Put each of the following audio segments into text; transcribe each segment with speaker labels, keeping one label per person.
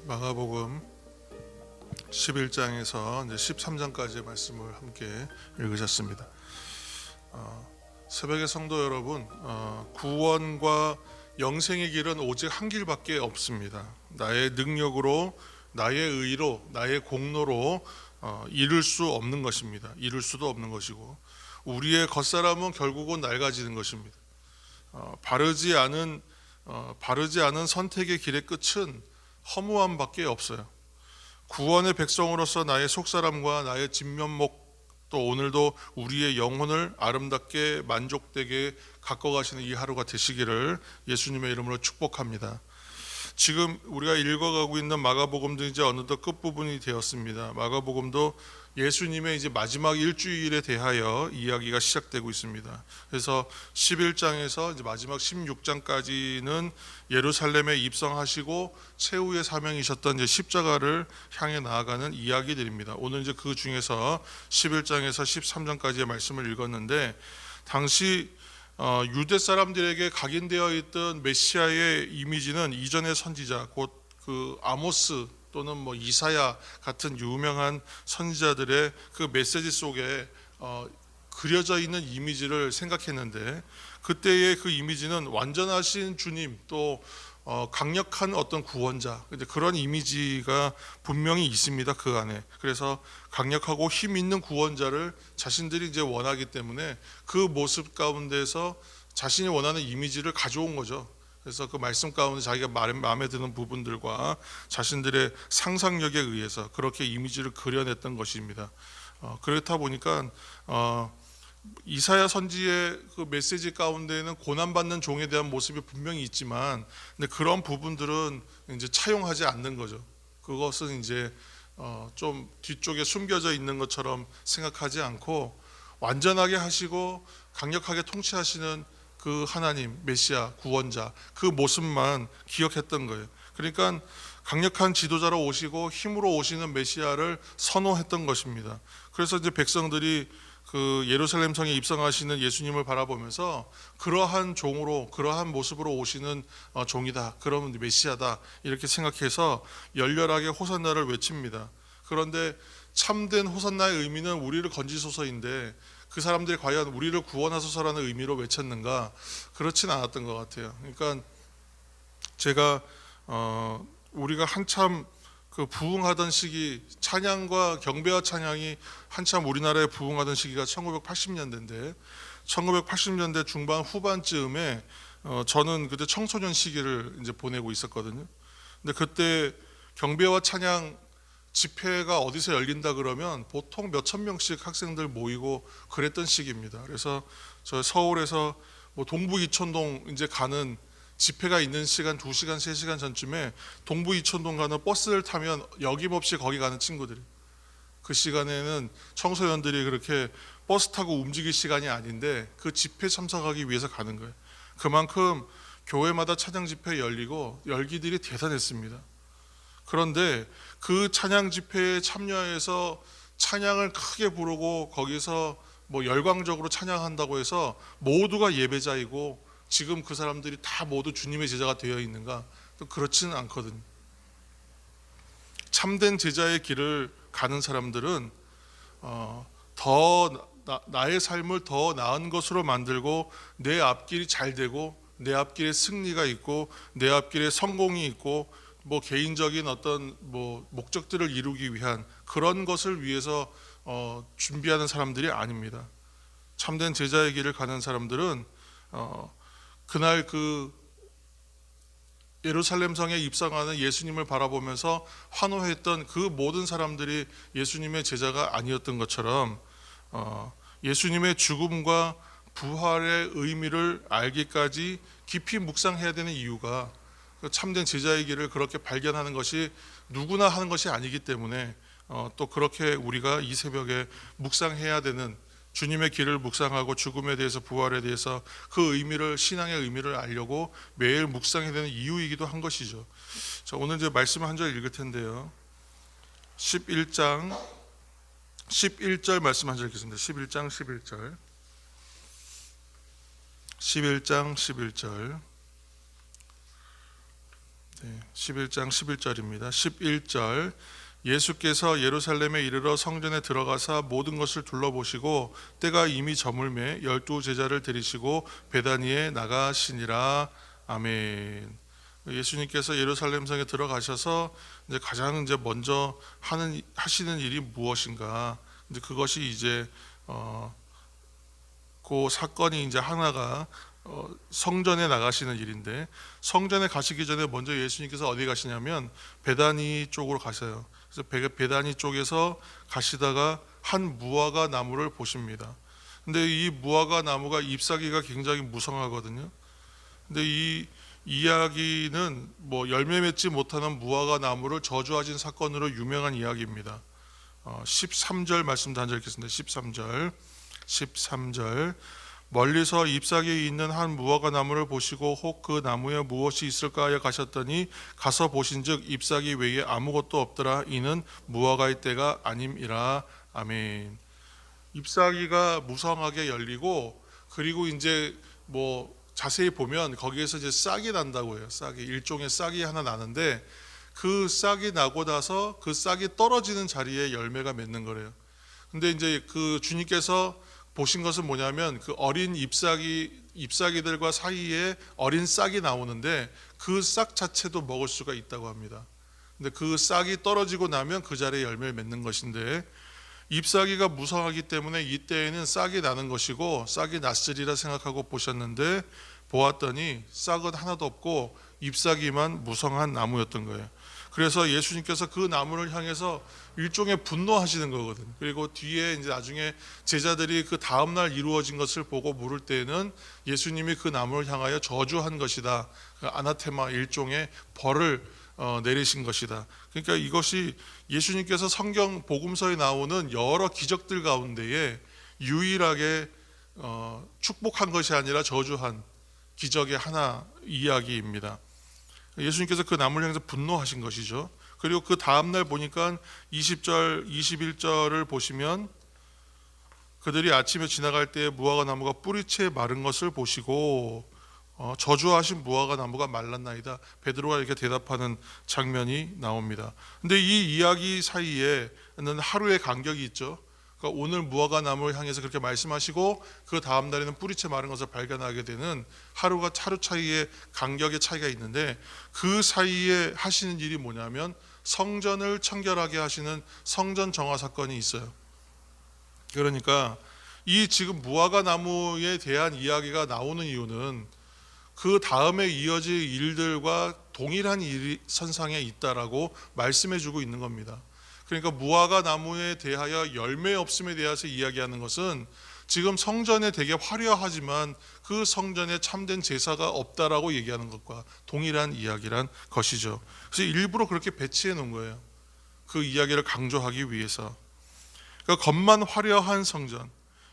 Speaker 1: 마가복음 11장에서 이제 13장까지의 말씀을 함께 읽으셨습니다. 새벽의 성도 여러분, 구원과 영생의 길은 오직 한 길밖에 없습니다. 나의 능력으로, 나의 의로, 나의 공로로 이룰 수 없는 것입니다. 이룰 수도 없는 것이고, 우리의 겉사람은 결국은 낡아지는 것입니다. 바르지 않은 선택의 길의 끝은 허무함밖에 없어요. 구원의 백성으로서 나의 속사람과 나의 진면목, 또 오늘도 우리의 영혼을 아름답게 만족되게 가꿔가시는 이 하루가 되시기를 예수님의 이름으로 축복합니다. 지금 우리가 읽어가고 있는 마가복음도 이제 어느덧 끝부분이 되었습니다. 마가복음도 예수님의 이제 마지막 일주일에 대하여 이야기가 시작되고 있습니다. 그래서 11장에서 이제 마지막 16장까지는 예루살렘에 입성하시고 최후의 사명이셨던 이제 십자가를 향해 나아가는 이야기들입니다. 오늘 이제 그 중에서 11장에서 13장까지의 말씀을 읽었는데, 당시 유대 사람들에게 각인되어 있던 메시아의 이미지는 이전의 선지자, 곧 그 아모스 또는 이사야 같은 유명한 선지자들의 그 메시지 속에 그려져 있는 이미지를 생각했는데, 그때의 그 이미지는 완전하신 주님, 또 강력한 어떤 구원자, 그런 이미지가 분명히 있습니다. 그 안에. 그래서 강력하고 힘 있는 구원자를 자신들이 이제 원하기 때문에 그 모습 가운데서 자신이 원하는 이미지를 가져온 거죠. 그래서 그 말씀 가운데 자기가 마음에 드는 부분들과 자신들의 상상력에 의해서 그렇게 이미지를 그려냈던 것입니다. 그렇다 보니까 이사야 선지의 그 메시지 가운데에는 고난받는 종에 대한 모습이 분명히 있지만, 근데 그런 부분들은 이제 차용하지 않는 거죠. 그것은 이제 좀 뒤쪽에 숨겨져 있는 것처럼 생각하지 않고, 완전하게 하시고 강력하게 통치하시는 그 하나님, 메시아, 구원자, 그 모습만 기억했던 거예요. 그러니까 강력한 지도자로 오시고 힘으로 오시는 메시아를 선호했던 것입니다. 그래서 이제 백성들이 그 예루살렘 성에 입성하시는 예수님을 바라보면서 그러한 종으로, 그러한 모습으로 오시는 종이다, 그러면 메시아다, 이렇게 생각해서 열렬하게 호산나를 외칩니다. 그런데 참된 호산나의 의미는 우리를 건지소서인데, 그 사람들이 과연 우리를 구원하소서라는 의미로 외쳤는가? 그렇진 않았던 것 같아요. 그러니까 제가 우리가 한참 그 부흥하던 시기, 찬양과 경배와 찬양이 한참 우리나라에 부흥하던 시기가 1980년대인데, 1980년대 중반 후반쯤에 저는 그때 청소년 시기를 이제 보내고 있었거든요. 근데 그때 경배와 찬양 집회가 어디서 열린다 그러면 보통 몇천 명씩 학생들 모이고 그랬던 시기입니다. 그래서 저 서울에서 동부 이촌동 이제 가는 집회가 있는 시간 2시간, 3시간 전쯤에 동부 이촌동 가는 버스를 타면 여김없이 거기 가는 친구들이, 그 시간에는 청소년들이 그렇게 버스 타고 움직일 시간이 아닌데 그 집회 참석하기 위해서 가는 거예요. 그만큼 교회마다 찬양 집회 열리고 열기들이 대단했습니다. 그런데 그 찬양 집회에 참여해서 찬양을 크게 부르고 거기서 열광적으로 찬양한다고 해서 모두가 예배자이고 지금 그 사람들이 다 모두 주님의 제자가 되어 있는가? 또 그렇지는 않거든요. 참된 제자의 길을 가는 사람들은 나의 삶을 더 나은 것으로 만들고, 내 앞길이 잘 되고, 내 앞길에 승리가 있고, 내 앞길에 성공이 있고, 개인적인 어떤 목적들을 이루기 위한 그런 것을 위해서 준비하는 사람들이 아닙니다. 참된 제자의 길을 가는 사람들은 그날 그 예루살렘 성에 입성하는 예수님을 바라보면서 환호했던 그 모든 사람들이 예수님의 제자가 아니었던 것처럼, 예수님의 죽음과 부활의 의미를 알기까지 깊이 묵상해야 되는 이유가, 참된 제자의 길을 그렇게 발견하는 것이 누구나 하는 것이 아니기 때문에 또 그렇게 우리가 이 새벽에 묵상해야 되는, 주님의 길을 묵상하고 죽음에 대해서, 부활에 대해서 그 의미를, 신앙의 의미를 알려고 매일 묵상해야 되는 이유이기도 한 것이죠. 자, 오늘 이제 말씀을 한 절 읽을 텐데요. 11장 11절 말씀 한 절 읽겠습니다. 11장 11절. 11장 11절. 11장 11절입니다. 11절 예수께서 예루살렘에 이르러 성전에 들어가사 모든 것을 둘러보시고 때가 이미 저물매 12 제자를 데리시고 베다니에 나가시니라. 아멘. 예수님께서 예루살렘 성에 들어가셔서 이제 가장 먼저 하시는 일이 무엇인가? 이제 그것이 이제 그 사건이 이제 하나가 성전에 나가시는 일인데, 성전에 가시기 전에 먼저 예수님께서 어디 가시냐면 베다니 쪽으로 가셔요. 그래서 베다니 쪽에서 가시다가 한 무화과 나무를 보십니다. 근데 이 무화과 나무가 잎사귀가 굉장히 무성하거든요. 근데 이 이야기는 열매 맺지 못하는 무화과 나무를 저주하신 사건으로 유명한 이야기입니다. 13절 말씀 단절 읽겠습니다. 13절 멀리서 잎사귀에 있는 한 무화과 나무를 보시고 혹 그 나무에 무엇이 있을까 하여 가셨더니 가서 보신즉 잎사귀 외에 아무것도 없더라. 이는 무화과의 때가 아님이라. 아멘. 잎사귀가 무성하게 열리고, 그리고 이제 자세히 보면 거기에서 이제 싹이 난다고 해요. 싹이, 일종의 싹이 하나 나는데 그 싹이 나고 나서 그 싹이 떨어지는 자리에 열매가 맺는 거래요. 근데 이제 그 주님께서 보신 것은 뭐냐면 그 어린 잎사귀들과 사이에 어린 싹이 나오는데 그 싹 자체도 먹을 수가 있다고 합니다. 근데 그 싹이 떨어지고 나면 그 자리에 열매를 맺는 것인데, 잎사귀가 무성하기 때문에 이때에는 싹이 나는 것이고 싹이 났으리라 생각하고 보셨는데 보았더니 싹은 하나도 없고 잎사귀만 무성한 나무였던 거예요. 그래서 예수님께서 그 나무를 향해서 일종의 분노하시는 거거든요. 그리고 뒤에 이제 나중에 제자들이 그 다음날 이루어진 것을 보고 물을 때에는 예수님이 그 나무를 향하여 저주한 것이다. 아나테마, 일종의 벌을 내리신 것이다. 그러니까 이것이 예수님께서 성경 복음서에 나오는 여러 기적들 가운데에 유일하게 축복한 것이 아니라 저주한 기적의 하나 이야기입니다. 예수님께서 그 나무를 향해서 분노하신 것이죠. 그리고 그 다음날 보니까 20절, 21절을 보시면 그들이 아침에 지나갈 때 무화과 나무가 뿌리채 마른 것을 보시고 저주하신 무화과 나무가 말랐나이다. 베드로가 이렇게 대답하는 장면이 나옵니다. 근데 이 이야기 사이에는 하루의 간격이 있죠. 그러니까 오늘 무화과 나무를 향해서 그렇게 말씀하시고 그 다음 날에는 뿌리채 마른 것을 발견하게 되는 하루 차이의 간격의 차이가 있는데, 그 사이에 하시는 일이 뭐냐면 성전을 청결하게 하시는 성전 정화 사건이 있어요. 그러니까 이 지금 무화과 나무에 대한 이야기가 나오는 이유는 그 다음에 이어질 일들과 동일한 일이 선상에 있다라고 말씀해주고 있는 겁니다. 그러니까 무화과 나무에 대하여 열매 없음에 대해서 이야기하는 것은 지금 성전에 되게 화려하지만 그 성전에 참된 제사가 없다라고 얘기하는 것과 동일한 이야기란 것이죠. 그래서 일부러 그렇게 배치해 놓은 거예요. 그 이야기를 강조하기 위해서. 그러니까 겉만 화려한 성전,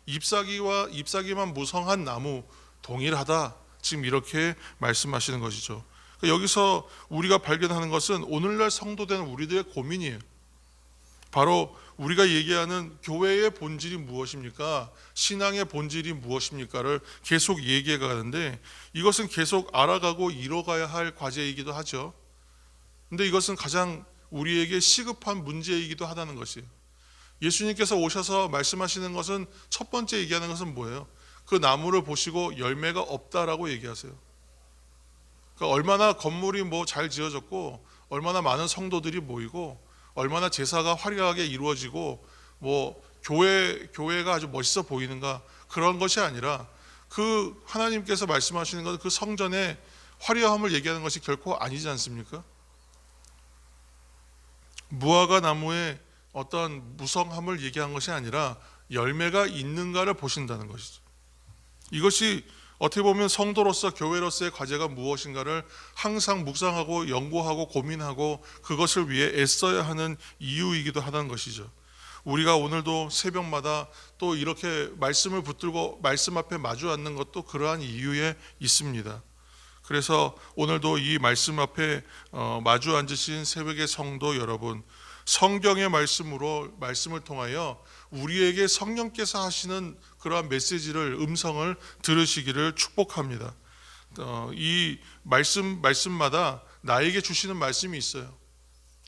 Speaker 1: 잎사귀만 무성한 나무 동일하다. 지금 이렇게 말씀하시는 것이죠. 그러니까 여기서 우리가 발견하는 것은 오늘날 성도된 우리들의 고민이에요. 바로 우리가 얘기하는 교회의 본질이 무엇입니까? 신앙의 본질이 무엇입니까를 계속 얘기해 가는데, 이것은 계속 알아가고 이뤄가야 할 과제이기도 하죠. 근데 이것은 가장 우리에게 시급한 문제이기도 하다는 것이에요. 예수님께서 오셔서 말씀하시는 것은, 첫 번째 얘기하는 것은 뭐예요? 그 나무를 보시고 열매가 없다라고 얘기하세요. 그러니까 얼마나 건물이 잘 지어졌고 얼마나 많은 성도들이 모이고 얼마나 제사가 화려하게 이루어지고 교회가 아주 멋있어 보이는가, 그런 것이 아니라 그 하나님께서 말씀하시는 것은 그 성전의 화려함을 얘기하는 것이 결코 아니지 않습니까? 무화과 나무의 어떤 무성함을 얘기한 것이 아니라 열매가 있는가를 보신다는 것이죠. 이것이 어떻게 보면 성도로서, 교회로서의 과제가 무엇인가를 항상 묵상하고 연구하고 고민하고 그것을 위해 애써야 하는 이유이기도 하다는 것이죠. 우리가 오늘도 새벽마다 또 이렇게 말씀을 붙들고 말씀 앞에 마주 앉는 것도 그러한 이유에 있습니다. 그래서 오늘도 이 말씀 앞에 마주 앉으신 새벽의 성도 여러분, 성경의 말씀을 통하여 우리에게 성령께서 하시는 그러한 메시지를, 음성을 들으시기를 축복합니다. 이 말씀마다 나에게 주시는 말씀이 있어요.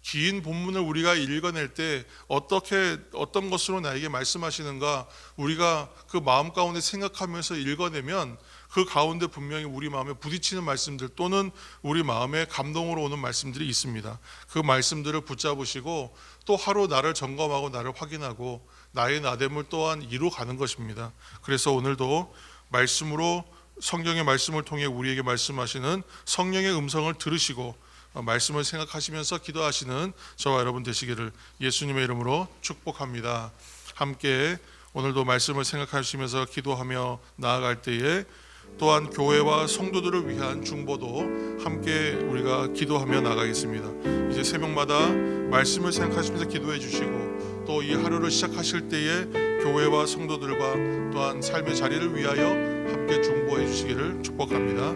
Speaker 1: 긴 본문을 우리가 읽어낼 때 어떤 것으로 나에게 말씀하시는가 우리가 그 마음 가운데 생각하면서 읽어내면 그 가운데 분명히 우리 마음에 부딪히는 말씀들 또는 우리 마음에 감동으로 오는 말씀들이 있습니다. 그 말씀들을 붙잡으시고 또 하루 나를 점검하고 나를 확인하고 나의 나됨을 또한 이루어가는 것입니다. 그래서 오늘도 말씀으로 성경의 말씀을 통해 우리에게 말씀하시는 성령의 음성을 들으시고 말씀을 생각하시면서 기도하시는 저와 여러분 되시기를 예수님의 이름으로 축복합니다. 함께 오늘도 말씀을 생각하시면서 기도하며 나아갈 때에 또한 교회와 성도들을 위한 중보도 함께 우리가 기도하며 나가겠습니다. 이제 새벽마다 말씀을 생각하시면서 기도해 주시고 또 이 하루를 시작하실 때에 교회와 성도들과 또한 삶의 자리를 위하여 함께 중보해 주시기를 축복합니다.